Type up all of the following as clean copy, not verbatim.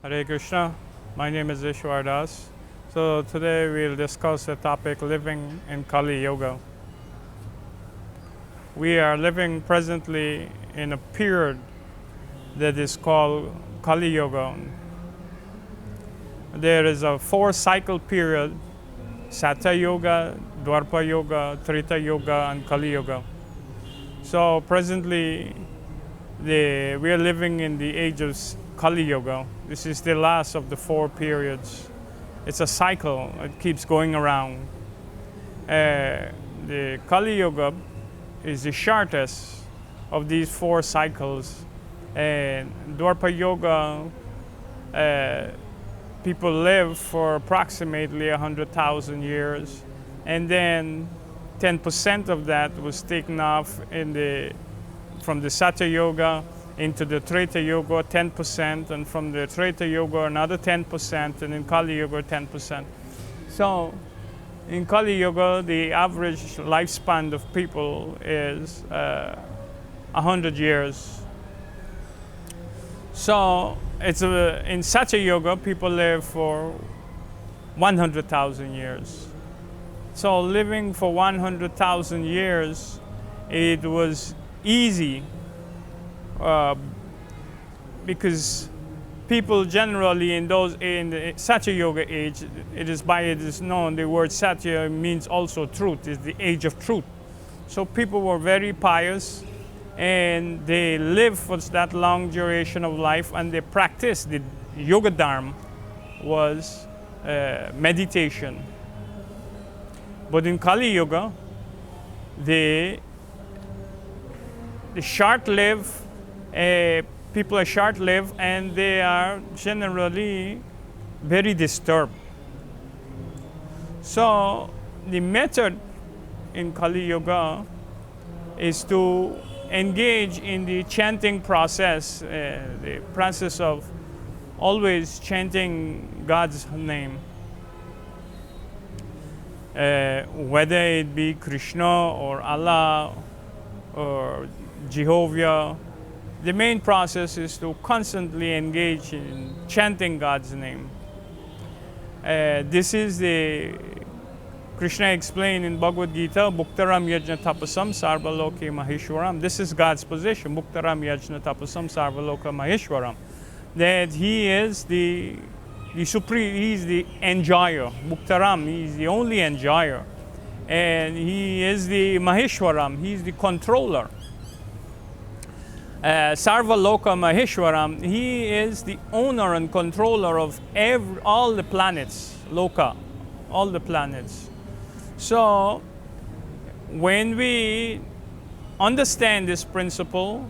Hare Krishna, my name is Isvara. So today we'll discuss the topic living in Kali Yuga. We are living presently in a period that is called Kali Yuga. There is a 4-cycle period: Satya Yuga, Dwapara Yuga, Treta Yuga, and Kali Yuga. So presently we are living in the age of Kali Yuga. This is the last of the 4 periods. It's a cycle, it keeps going around. The Kali Yuga is the shortest of these 4 cycles. And Dwapara Yuga, people live for approximately 100,000 years. And then 10% of that was taken off from the Satya Yuga into the Treta Yuga, 10%, and from the Treta Yuga another 10%, and in Kali Yuga 10%. So in Kali Yuga, the average lifespan of people is 100 years. So in Satya Yuga, people live for 100,000 years. So living for 100,000 years, it was easy because people generally in the Satya Yuga age, it is known the word Satya means also truth, is the age of truth. So people were very pious and they lived for that long duration of life, and they practiced the Yoga Dharma was meditation. But in Kali Yuga, people are short-lived, and they are generally very disturbed. So the method in Kali Yuga is to engage in the chanting process, the process of always chanting God's name. Whether it be Krishna or Allah or Jehovah, the main process is to constantly engage in chanting God's name. This is the Krishna explained in Bhagavad Gita, Bhuktaram Yajna Tapasam Sarvaloke Maheshwaram. This is God's position, Bhuktaram Yajna Tapasam Sarvaloka Maheshwaram. That He is the supreme, He is the enjoyer. Bhuktaram, He is the only enjoyer. And He is the Maheshwaram, He is the controller. Sarva Loka Maheshwaram, He is the owner and controller of all the planets, Loka, all the planets. So when we understand this principle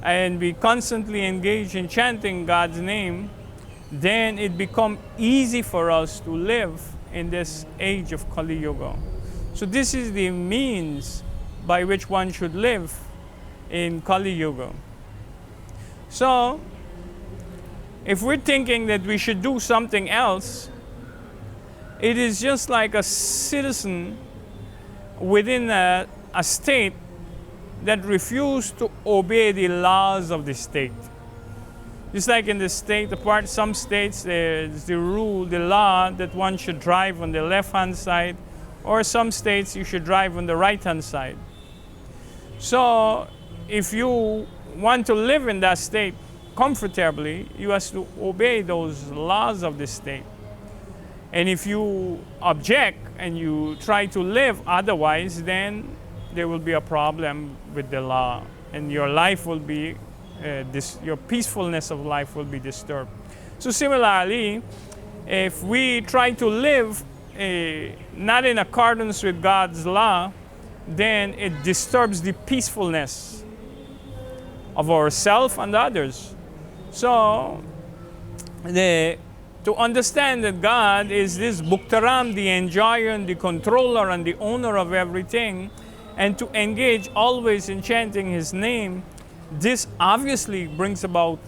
and we constantly engage in chanting God's name, then it becomes easy for us to live in this age of Kali Yuga. So this is the means by which one should live in Kali Yuga. So if we're thinking that we should do something else, it is just like a citizen within a state that refused to obey the laws of the state. Just like in the state, some states there's the rule, the law that one should drive on the left-hand side, or some states you should drive on the right-hand side. So if you want to live in that state comfortably, you have to obey those laws of the state. And if you object and you try to live otherwise, then there will be a problem with the law, and your life will be your peacefulness of life will be disturbed. So similarly, if we try to live not in accordance with God's law, then it disturbs the peacefulness of ourselves and others. So to understand that God is this Bhuktaram, the enjoyer and the controller and the owner of everything, and to engage always in chanting His name, this obviously brings about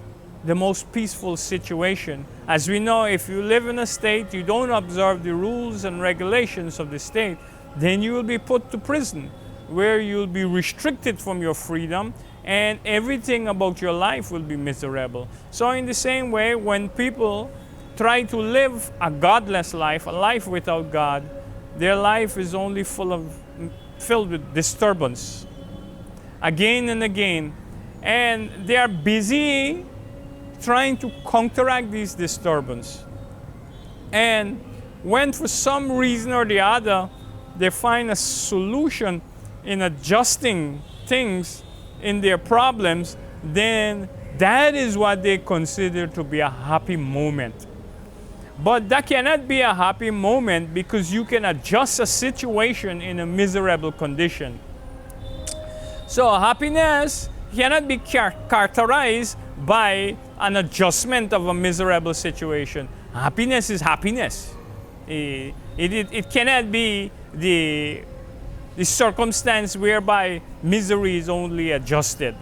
the most peaceful situation. As we know, if you live in a state, you don't observe the rules and regulations of the state, then you will be put to prison. where you'll be restricted from your freedom, and everything about your life will be miserable. So in the same way, when people try to live a godless life, a life without God, their life is only filled with disturbance again and again. And they are busy trying to counteract these disturbances. And when for some reason or the other they find a solution in adjusting things in their problems, then that is what they consider to be a happy moment. But that cannot be a happy moment, because you can adjust a situation in a miserable condition. So happiness cannot be characterized by an adjustment of a miserable situation. Happiness is happiness. It cannot be the circumstance whereby misery is only adjusted.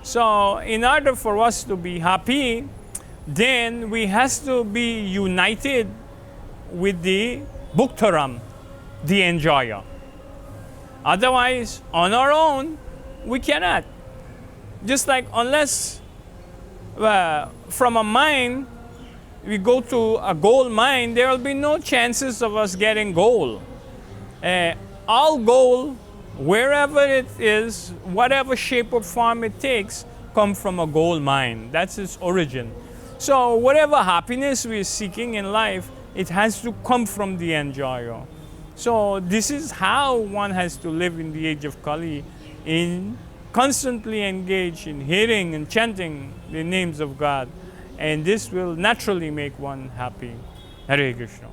So in order for us to be happy, then we has to be united with the Bhuktaram, the enjoyer. Otherwise, on our own, we cannot. Just like unless from a mine we go to a gold mine, there will be no chances of us getting gold. All gold, wherever it is, whatever shape or form it takes, come from a gold mine. That's its origin. So whatever happiness we're seeking in life, it has to come from the enjoyer. So this is how one has to live in the age of Kali, in constantly engaged in hearing and chanting the names of God. And this will naturally make one happy. Hare Krishna.